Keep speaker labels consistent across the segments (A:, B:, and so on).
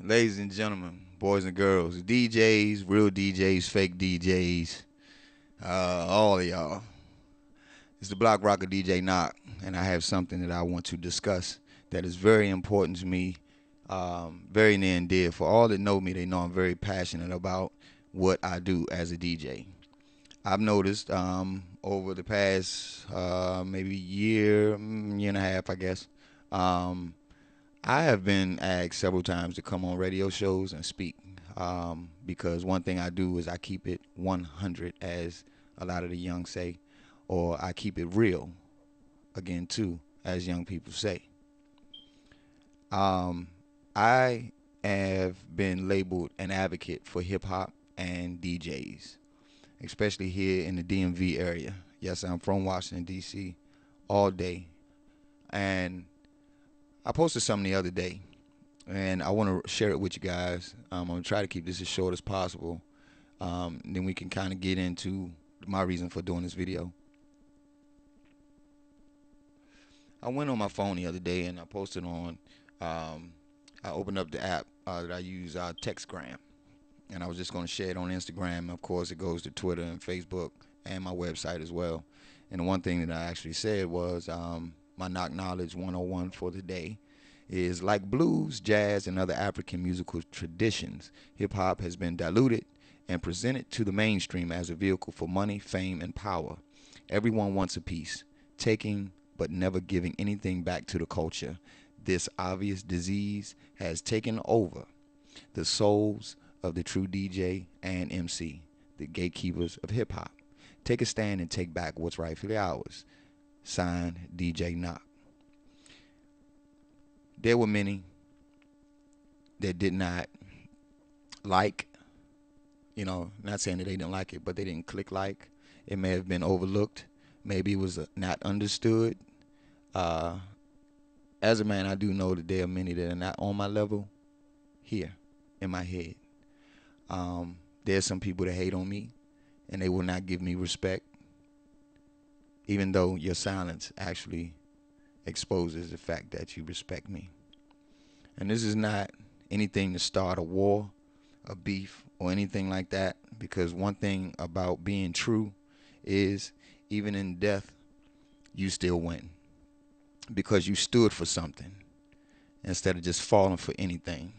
A: Ladies and gentlemen, boys and girls, DJs, real DJs, fake DJs, all of y'all. It's the Block Rocker DJ Knock, and I have something that I want to discuss that is very important to me, very near and dear. For all that know me, they know I'm very passionate about what I do as a DJ. I've noticed over the past maybe year, year and a half, I guess, um, I have been asked several times to come on radio shows and speak because one thing I do is I keep it 100, as a lot of the young say, or I keep it real, again, too, as young people say. Um, I have been labeled an advocate for hip hop and DJs, especially here in the DMV area. Yes, I'm from Washington, D.C. all day. And I posted something the other day, and I want to share it with you guys. I'm going to try to keep this as short as possible. Then we can kind of get into my reason for doing this video. I went on my phone the other day and I posted on, I opened up the app that I use, TextGram. And I was just going to share it on Instagram. Of course, it goes to Twitter and Facebook and my website as well. And the one thing that I actually said was my Knock Knowledge 101 for the day is like blues, jazz, and other African musical traditions, hip hop has been diluted and presented to the mainstream as a vehicle for money, fame, and power. Everyone wants a piece, taking but never giving anything back to the culture. This obvious disease has taken over the souls of the true DJ and MC, the gatekeepers of hip hop. Take a stand and take back what's rightfully ours. Signed, DJ Knock. There were many that did not like, not saying that they didn't like it, but they didn't click like. It may have been overlooked. Maybe it was not understood. As a man, I do know that there are many that are not on my level here in my head. There's some people that hate on me, and they will not give me respect, even though your silence actually exposes the fact that you respect me. And this is not anything to start a war, a beef, or anything like that, because one thing about being true is even in death, you still win because you stood for something instead of just falling for anything.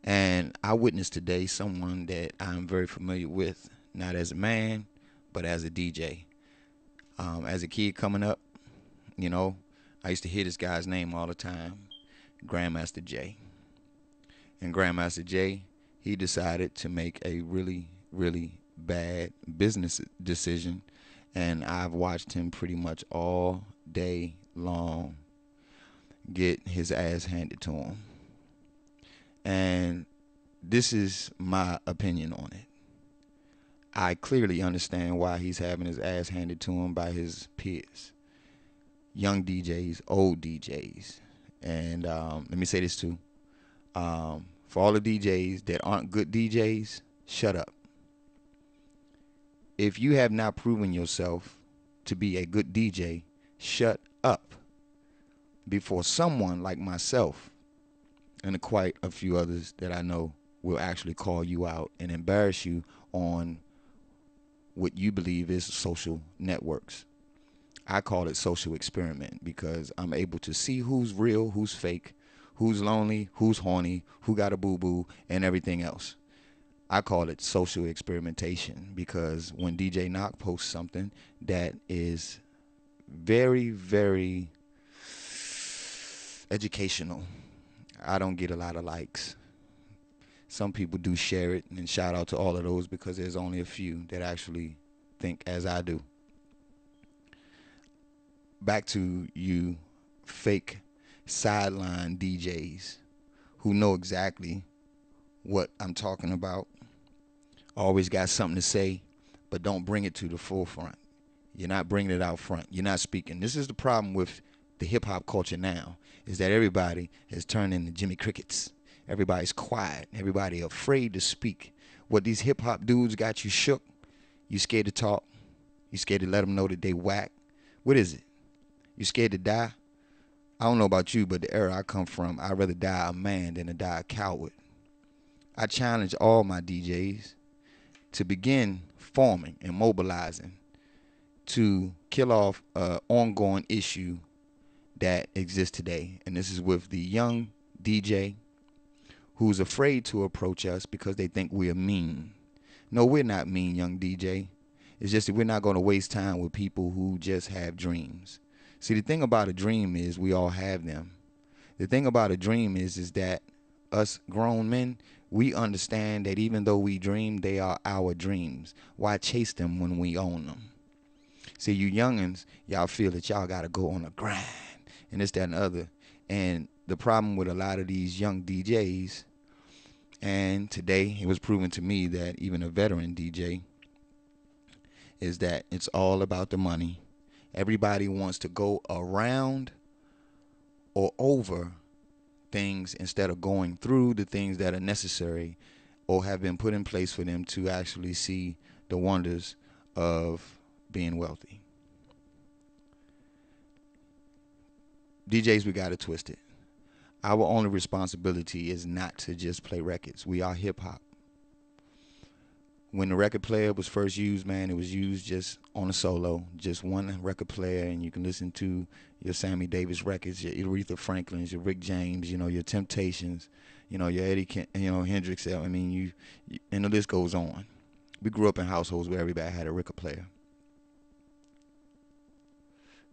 A: And I witnessed today someone that I'm very familiar with, not as a man, but as a DJ. As a kid coming up, I used to hear this guy's name all the time, Grandmaster Jay. And Grandmaster Jay, he decided to make a really, really bad business decision. And I've watched him pretty much all day long get his ass handed to him. And this is my opinion on it. I clearly understand why he's having his ass handed to him by his peers. Young DJs, old DJs. And let me say this too. For all the DJs that aren't good DJs, shut up. If you have not proven yourself to be a good DJ, shut up before someone like myself and quite a few others that I know will actually call you out and embarrass you on what you believe is social networks. I call it social experiment because I'm able to see who's real, who's fake, who's lonely, who's horny, who got a boo-boo, and everything else. I call it social experimentation because when DJ Knock posts something that is very, very educational, I don't get a lot of likes. Some people do share it, and shout out to all of those because there's only a few that actually think as I do. Back to you fake sideline DJs who know exactly what I'm talking about. Always got something to say, but don't bring it to the forefront. You're not bringing it out front. You're not speaking. This is the problem with the hip-hop culture now, is that everybody has turned into Jimmy Crickets. Everybody's quiet. Everybody afraid to speak. What these hip-hop dudes got you shook, you scared to talk. You scared to let them know that they whack. What is it? You scared to die? I don't know about you, but the era I come from, I'd rather die a man than to die a coward. I challenge all my DJs to begin forming and mobilizing to kill off an ongoing issue that exists today. And this is with the young DJ who's afraid to approach us because they think we are mean. No, we're not mean, young DJ. It's just that we're not going to waste time with people who just have dreams. See, the thing about a dream is we all have them. The thing about a dream is that us grown men, we understand that even though we dream, they are our dreams. Why chase them when we own them? See, you youngins, y'all feel that y'all got to go on a grind and this, that, and the other. And the problem with a lot of these young DJs, and today it was proven to me that even a veteran DJ, is that it's all about the money. Everybody wants to go around or over things instead of going through the things that are necessary or have been put in place for them to actually see the wonders of being wealthy. DJs, we got it twisted. Our only responsibility is not to just play records. We are hip hop. When the record player was first used, man, it was used just on a solo, just one record player, and you can listen to your Sammy Davis records, your Aretha Franklin's, your Rick James, your Temptations, your Eddie, Hendrix. I mean, and the list goes on. We grew up in households where everybody had a record player.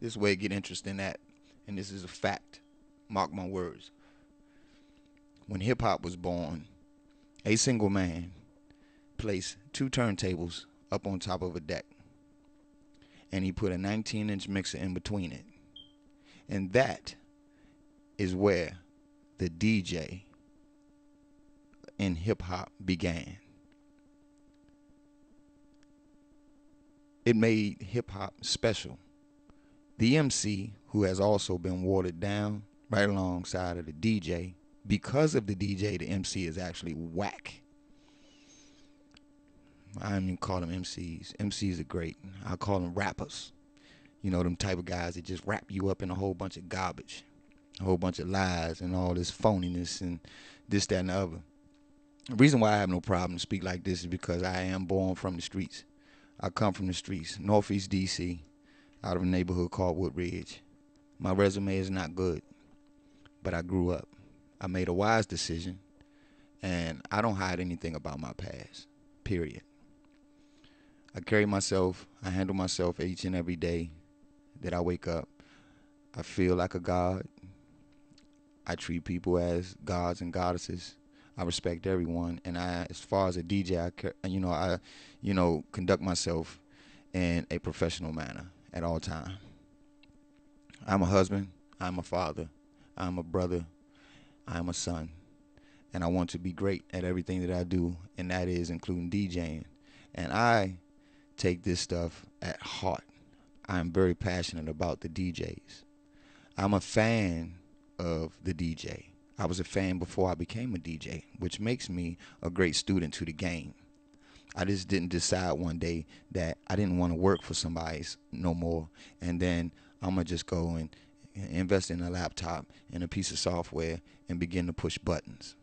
A: This way it get interesting at, and this is a fact. Mark my words. When hip hop was born, a single man placed 2 turntables up on top of a deck, and he put a 19-inch mixer in between it. And that is where the DJ in hip hop began. It made hip hop special. The MC, who has also been watered down right alongside of the DJ, because of the DJ, the MC is actually whack. I don't even call them MCs. MCs are great. I call them rappers. Them type of guys that just wrap you up in a whole bunch of garbage, a whole bunch of lies and all this phoniness and this, that, and the other. The reason why I have no problem to speak like this is because I am born from the streets. I come from the streets, Northeast DC, out of a neighborhood called Woodridge. My resume is not good, but I grew up. I made a wise decision, and I don't hide anything about my past, period. I carry myself, I handle myself each and every day that I wake up. I feel like a god. I treat people as gods and goddesses. I respect everyone, and as far as a DJ, I conduct myself in a professional manner at all times. I'm a husband, I'm a father, I'm a brother, I'm a son, and I want to be great at everything that I do, and that is including DJing. And I take this stuff at heart. I'm very passionate about the DJs. I'm a fan of the DJ. I was a fan before I became a DJ, which makes me a great student to the game. I just didn't decide one day that I didn't want to work for somebody no more, and then I'm going to just go and invest in a laptop and a piece of software and begin to push buttons.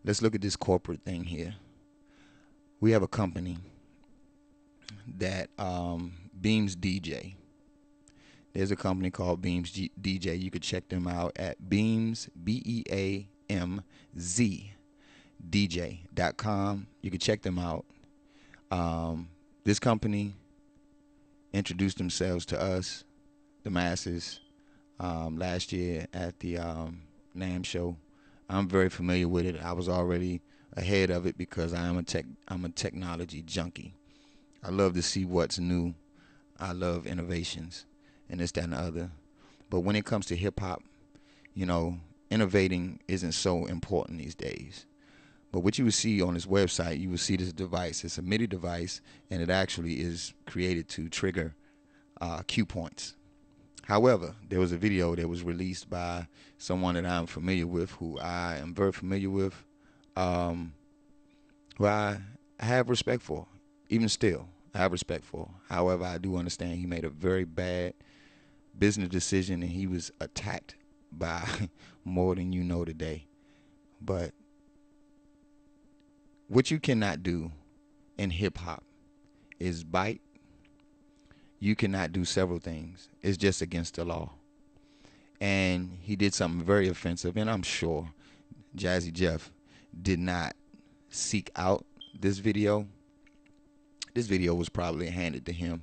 A: Let's look at this corporate thing here. We have a company that BeamzDJ. There's a company called BeamzDJ. You could check them out at Beams, BeamzDJ.com. You can check them out. This company introduced themselves to us, the masses, last year at the NAMM show. I'm very familiar with it. I was already ahead of it because I'm a technology junkie. I love to see what's new. I love innovations and this, that, and the other. But when it comes to hip hop, innovating isn't so important these days. But what you will see on this website, you will see this device. It's a MIDI device, and it actually is created to trigger cue points. However, there was a video that was released by someone that I'm familiar with, who I am very familiar with, who I have respect for. Even still, I have respect for. However, I do understand he made a very bad business decision, and he was attacked by more than you know today. But what you cannot do in hip hop is bite. You cannot do several things. It's just against the law. And he did something very offensive, and I'm sure Jazzy Jef did not seek out this video. This video was probably handed to him,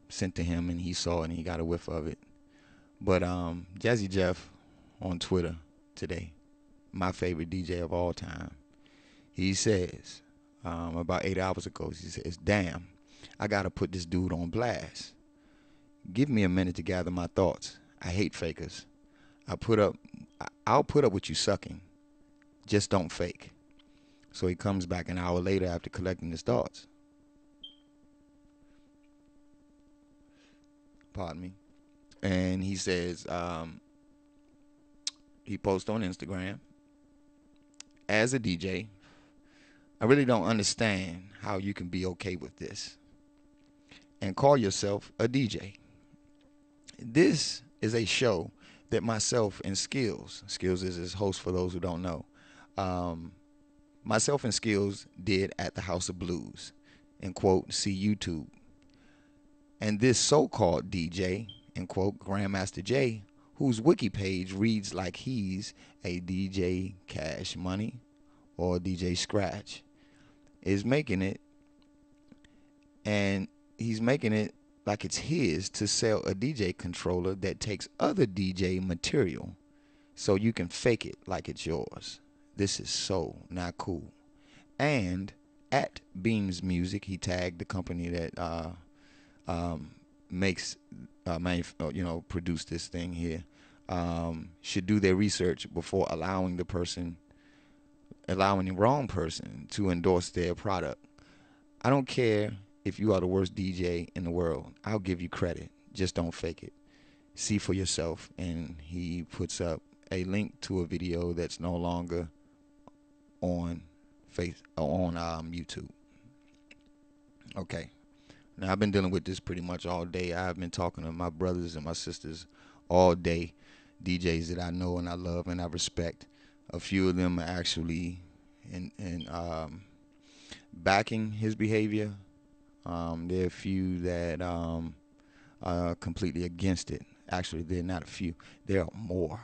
A: sent to him, and he saw it and he got a whiff of it. But Jazzy Jef on Twitter today, my favorite DJ of all time, he says about 8 hours ago, he says, "Damn, I gotta put this dude on blast. Give me a minute to gather my thoughts. I hate fakers. I'll put up with you sucking. Just don't fake." So he comes back an hour later after collecting his thoughts. Pardon me. And he says, he posts on Instagram, "As a DJ, I really don't understand how you can be okay with this and call yourself a DJ. This is a show that myself and Skills is his host for those who don't know, myself and Skills did at the House of Blues, and quote, see YouTube. And this so-called DJ, and quote, Grandmaster Jay, whose wiki page reads like he's a DJ Cash Money or DJ Scratch, is making it, and he's making it like it's his to sell a DJ controller that takes other DJ material so you can fake it like it's yours. This is so not cool." And at Beams Music, he tagged the company that produce this thing here, should do their research before allowing the wrong person to endorse their product. I don't care if you are the worst DJ in the world. I'll give you credit. Just don't fake it. See for yourself. And he puts up a link to a video that's no longer on YouTube. Okay. Now, I've been dealing with this pretty much all day. I've been talking to my brothers and my sisters all day, DJs that I know and I love and I respect. A few of them are actually backing his behavior. There are a few that are completely against it. Actually, there are not a few. There are more.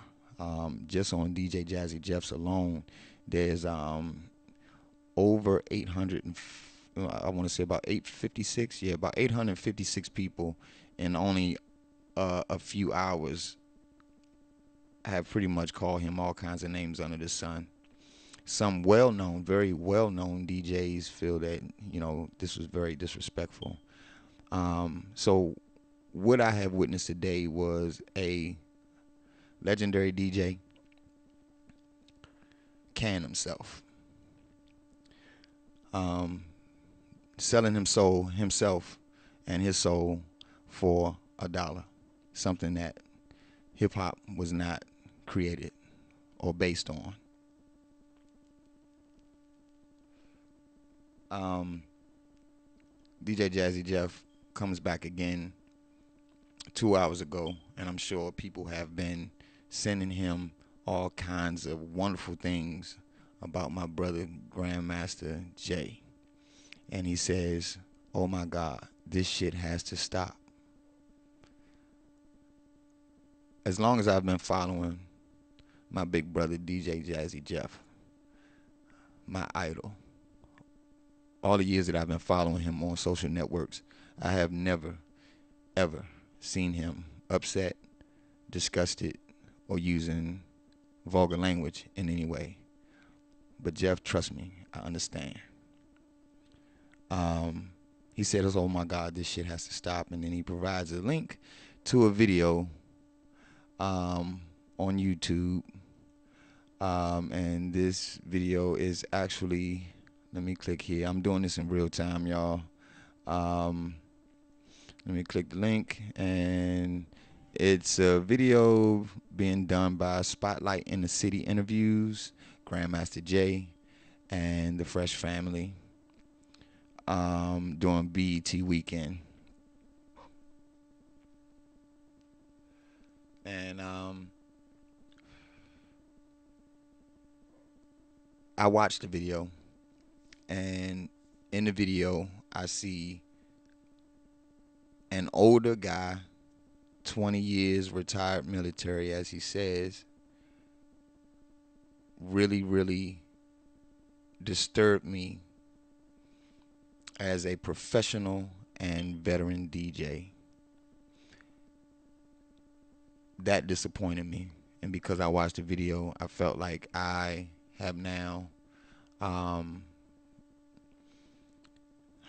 A: Just on DJ Jazzy Jef's alone, there's over 800, I want to say about 856. Yeah, about 856 people in only a few hours have pretty much called him all kinds of names under the sun. Some well-known, very well-known DJs feel that, this was very disrespectful. So what I have witnessed today was a legendary DJ can himself. Selling himself and his soul for $1. Something that hip-hop was not created or based on. DJ Jazzy Jef comes back again 2 hours ago, and I'm sure people have been sending him all kinds of wonderful things about my brother Grandmaster Jay. And he says, "Oh my God, this shit has to stop." As long as I've been following my big brother DJ Jazzy Jef, my idol, all the years that I've been following him on social networks, I have never, ever seen him upset, disgusted, or using vulgar language in any way. But Jeff, trust me, I understand. He said, "Oh my God, this shit has to stop." And then he provides a link to a video on YouTube. And this video is actually, let me click here. I'm doing this in real time, y'all. Let me click the link, and it's a video being done by Spotlight in the City Interviews, Grandmaster Jay, and the Fresh Family during BET weekend. And I watched the video, and in the video, I see an older guy, 20 years retired military, as he says, really, really disturbed me as a professional and veteran DJ. That disappointed me. And because I watched the video, I felt like I have now, um,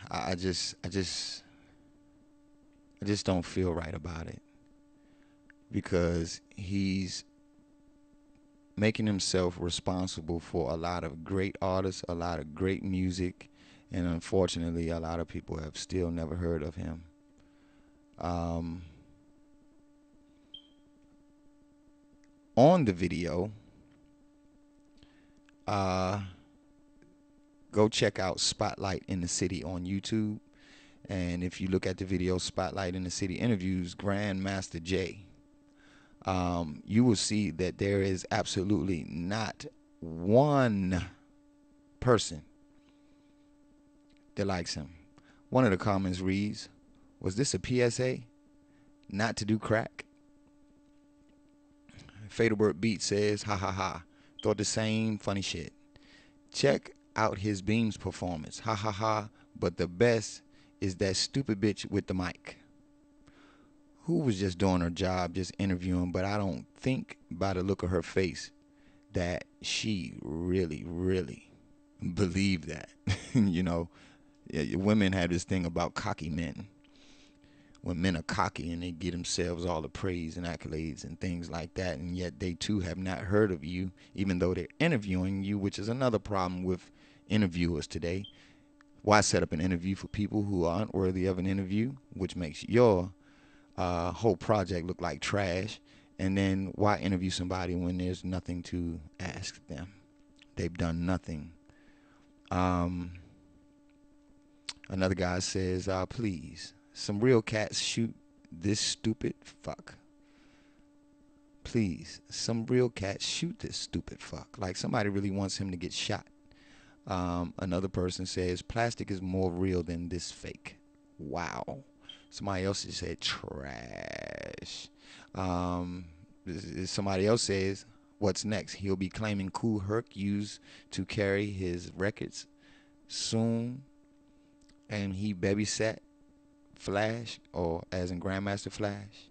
A: I just don't feel right about it, because he's making himself responsible for a lot of great artists, a lot of great music, and unfortunately, a lot of people have still never heard of him. On the video, go check out Spotlight in the City on YouTube. And if you look at the video Spotlight in the City interviews Grandmaster Jay, you will see that there is absolutely not one person that likes him. One of the comments reads, "Was this a PSA not to do crack?" Faderbird Beat says, "Ha ha ha. Thought the same funny shit. Check out his Beams performance. Ha ha ha. But the best is that stupid bitch with the mic, who was just doing her job, just interviewing, but I don't think by the look of her face that she really, really believed that." You know, women have this thing about cocky men. When men are cocky and they give themselves all the praise and accolades and things like that, and yet they too have not heard of you, even though they're interviewing you, which is another problem with interviewers today. Why set up an interview for people who aren't worthy of an interview, which makes your whole project look like trash? And then why interview somebody when there's nothing to ask them? They've done nothing. Another guy says, "Please, some real cats shoot this stupid fuck. Please, some real cats shoot this stupid fuck." Like somebody really wants him to get shot. Another person says, "Plastic is more real than this fake." Wow. Somebody else just said trash. Somebody else says, "What's next? He'll be claiming Kool Herc used to carry his records soon, and he babysat Flash, or as in Grandmaster Flash.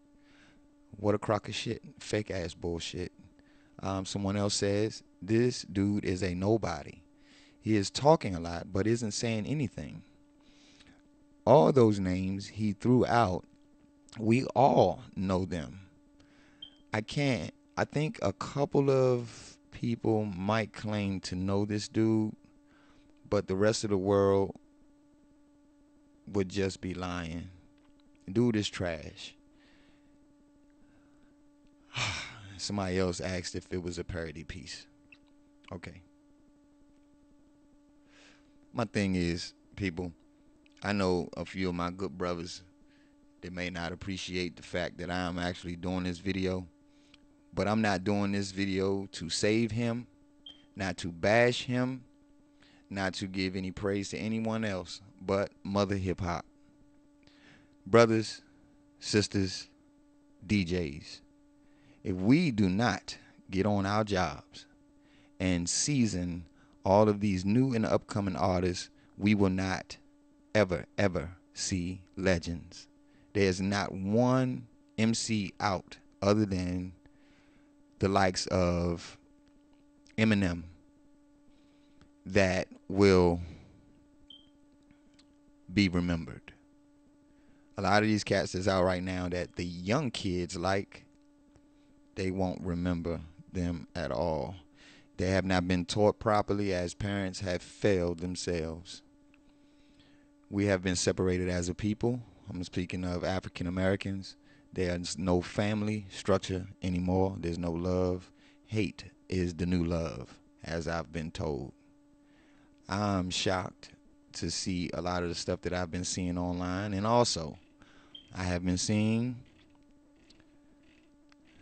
A: What a crock of shit. Fake ass bullshit." Someone else says, "This dude is a nobody. He is talking a lot, but isn't saying anything." All those names he threw out, we all know them. I think a couple of people might claim to know this dude, but the rest of the world would just be lying. Dude is trash. Somebody else asked if it was a parody piece. Okay. My thing is, people, I know a few of my good brothers that may not appreciate the fact that I'm actually doing this video, but I'm not doing this video to save him, not to bash him, not to give any praise to anyone else but Mother Hip Hop. Brothers, sisters, DJs, if we do not get on our jobs and season all of these new and upcoming artists, we will not ever, ever see legends. There's not one MC out other than the likes of Eminem that will be remembered. A lot of these cats that's out right now that the young kids like, they won't remember them at all. They have not been taught properly, as parents have failed themselves. We have been separated as a people. I'm speaking of African Americans. There's no family structure anymore. There's no love. Hate is the new love, as I've been told. I'm shocked to see a lot of the stuff that I've been seeing online. And also, I have been seeing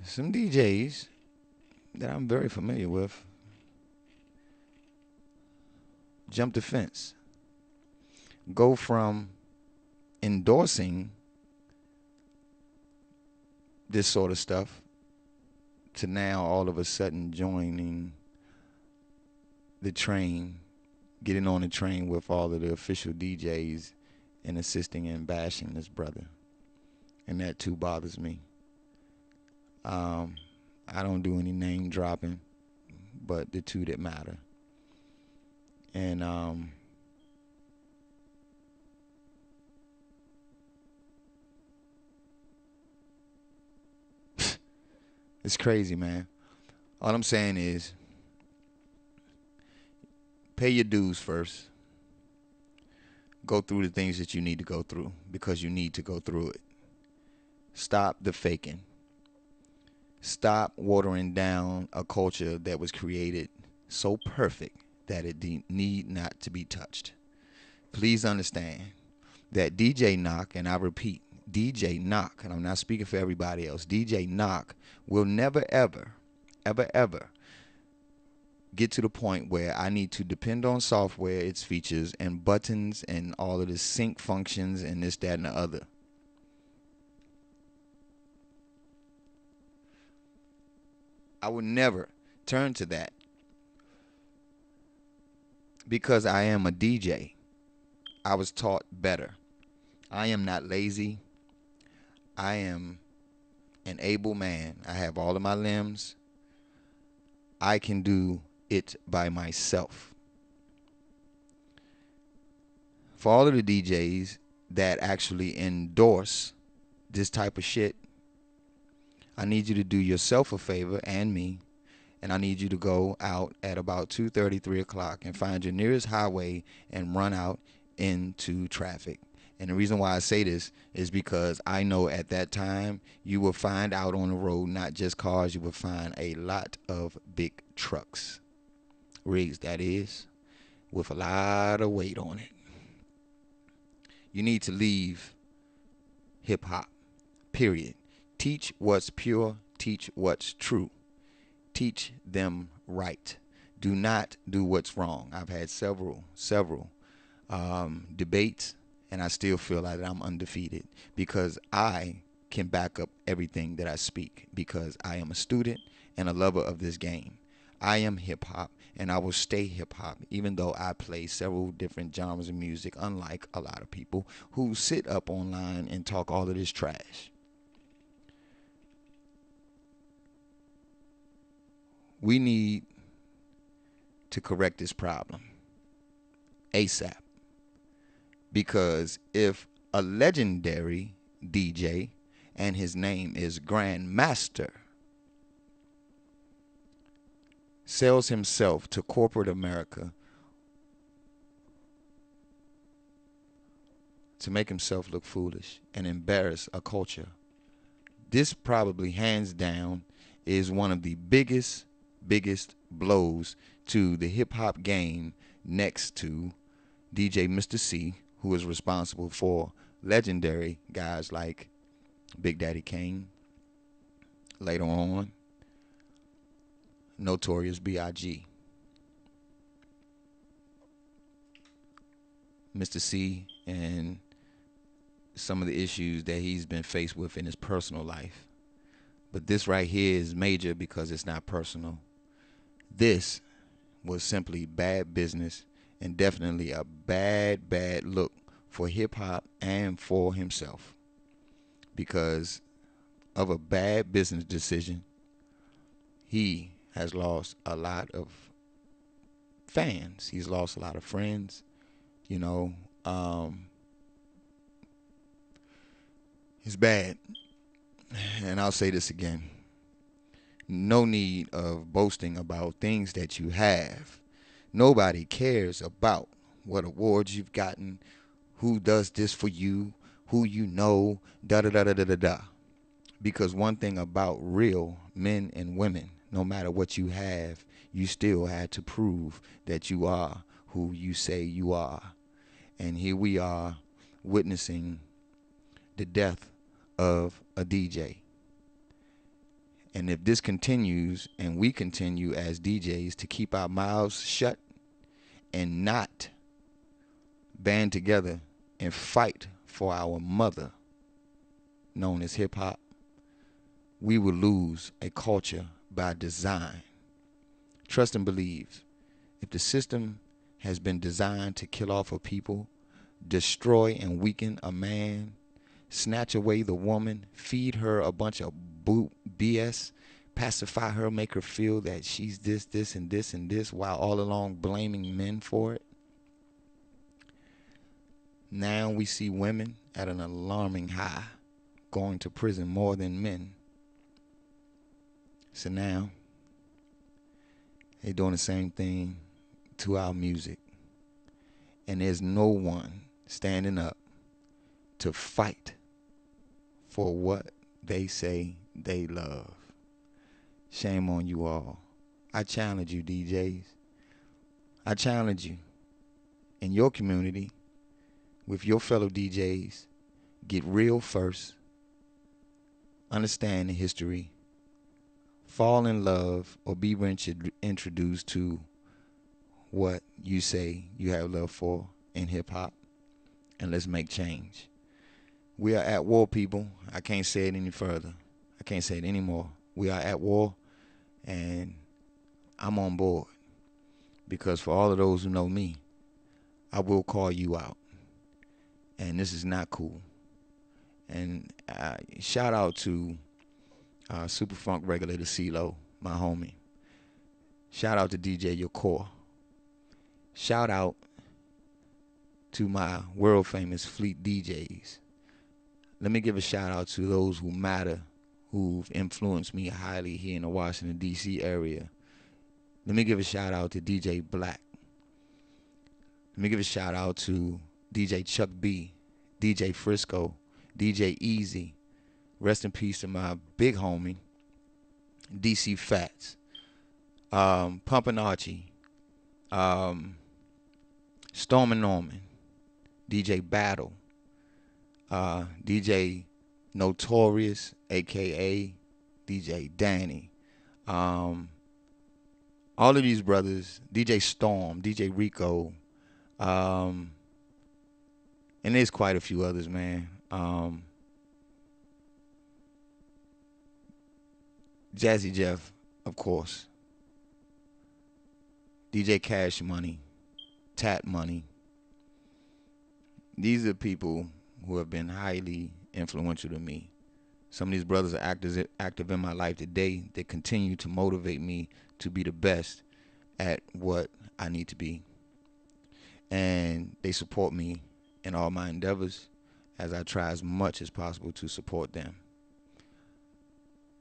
A: Some DJs that I'm very familiar with jump the fence, go from endorsing this sort of stuff to now all of a sudden joining the train, getting on the train with all of the official DJs and assisting and bashing this brother. And that too bothers me. I don't do any name dropping, but the two that matter. And it's crazy, man. All I'm saying is pay your dues first. Go through the things that you need to go through because you need to go through it. Stop the faking. Stop watering down a culture that was created so perfect that it need not to be touched. Please understand that DJ Knock, and I repeat, DJ Knock, and I'm not speaking for everybody else, DJ Knock will never, ever, ever, ever get to the point where I need to depend on software, its features, and buttons, and all of the sync functions, and this, that, and the other. I would never turn to that because I am a DJ. I was taught better. I am not lazy. I am an able man. I have all of my limbs. I can do it by myself. For all of the DJs that actually endorse this type of shit, I need you to do yourself a favor and me, and I need you to go out at about 2:30, 3 o'clock and find your nearest highway and run out into traffic. And the reason why I say this is because I know at that time you will find out on the road not just cars, you will find a lot of big trucks. Rigs, that is, with a lot of weight on it. You need to leave hip hop, period. Teach what's pure, teach what's true. Teach them right. Do not do what's wrong. I've had several debates, and I still feel like I'm undefeated because I can back up everything that I speak because I am a student and a lover of this game. I am hip-hop, and I will stay hip-hop, even though I play several different genres of music, unlike a lot of people who sit up online and talk all of this trash. We need to correct this problem ASAP. Because if a legendary DJ, and his name is Grandmaster, sells himself to corporate America to make himself look foolish and embarrass a culture, this probably hands down is one of the biggest blows to the hip hop game next to DJ Mr. C, who is responsible for legendary guys like Big Daddy Kane, later on Notorious B.I.G. Mr. C and some of the issues that he's been faced with in his personal life. But this right here is major because it's not personal. This was simply bad business and definitely a bad look for hip-hop and for himself because of a bad business decision. He has lost a lot of fans. He's lost a lot of friends. You know, it's bad. And I'll say this again. No need of boasting about things that you have. Nobody cares about what awards you've gotten, who does this for you, who you know, da-da-da-da-da-da. Because one thing about real men and women, no matter what you have, you still had to prove that you are who you say you are. And here we are witnessing the death of a DJ. And if this continues and we continue as DJs to keep our mouths shut and not band together and fight for our mother, known as hip hop, we will lose a culture by design. Trust and believe. If the system has been designed to kill off a people, destroy and weaken a man, snatch away the woman, feed her a bunch of BS, pacify her, make her feel that she's this, this, and this, and this, while all along blaming men for it. Now we see women at an alarming high, going to prison more than men. So now they're doing the same thing to our music. And there's no one standing up to fight for what they say they love. Shame on you all. I challenge you, DJs. I challenge you in your community with your fellow DJs. Get real first. Understand the history. Fall in love or be introduced to what you say you have love for in hip-hop. And let's make change. We are at war, people. I can't say it any further. I can't say it anymore. We are at war, and I'm on board. Because for all of those who know me, I will call you out. And this is not cool. And shout out to Super Funk Regulator CeeLo, my homie. Shout out to DJ Yakor. Shout out to my world famous Fleet DJs. Let me give a shout out to those who matter, who've influenced me highly here in the Washington, D.C. area. Let me give a shout out to DJ Black. Let me give a shout out to DJ Chuck B, DJ Frisco, DJ Easy. Rest in peace to my big homie, DC Fats, Pumpin' Archie, Stormin' Norman, DJ Battle, DJ Notorious, a.k.a. DJ Danny. All of these brothers, DJ Storm, DJ Rico, and there's quite a few others, man. Jazzy Jef, of course. DJ Cash Money, Tat Money. These are people who have been highly influential to me. Some of these brothers are active in my life today. They continue to motivate me to be the best at what I need to be. And they support me in all my endeavors as I try as much as possible to support them.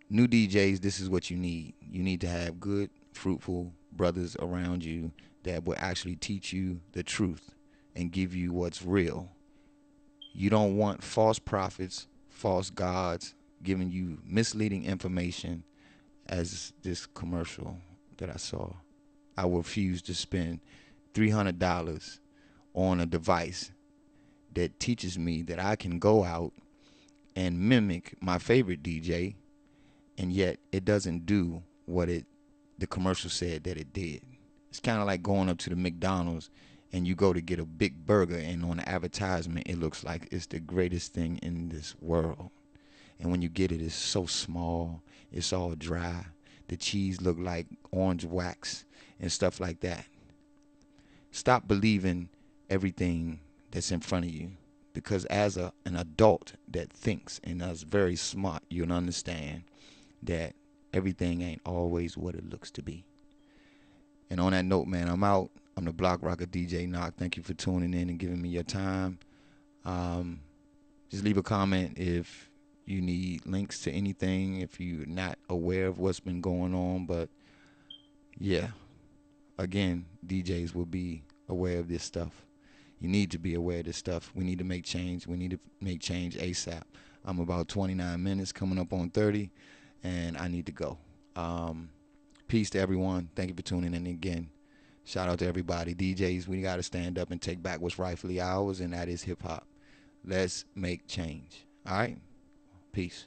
A: New DJs, this is what you need. You need to have good, fruitful brothers around you that will actually teach you the truth and give you what's real. You don't want false prophets, false gods giving you misleading information, as this commercial that I saw. I refuse to spend $300 on a device that teaches me that I can go out and mimic my favorite DJ, and yet it doesn't do what the commercial said that it did. It's kind of like going up to the McDonald's and you go to get a big burger, and on the advertisement it looks like it's the greatest thing in this world. And when you get it, it's so small, it's all dry. The cheese look like orange wax and stuff like that. Stop believing everything that's in front of you, because as an adult that thinks and is very smart, you'll understand that everything ain't always what it looks to be. And on that note, man, I'm out. I'm the Block Rocker DJ Knock. Thank you for tuning in and giving me your time. Just leave a comment if you need links to anything, if you're not aware of what's been going on. But yeah, again, DJs will be aware of this stuff. You need to be aware of this stuff. We need to make change. We need to make change ASAP. I'm about 29 minutes, coming up on 30, and I need to go. Peace to everyone. Thank you for tuning in again. Shout out to everybody. DJs, we got to stand up and take back what's rightfully ours, and that is hip-hop. Let's make change. All right? Peace.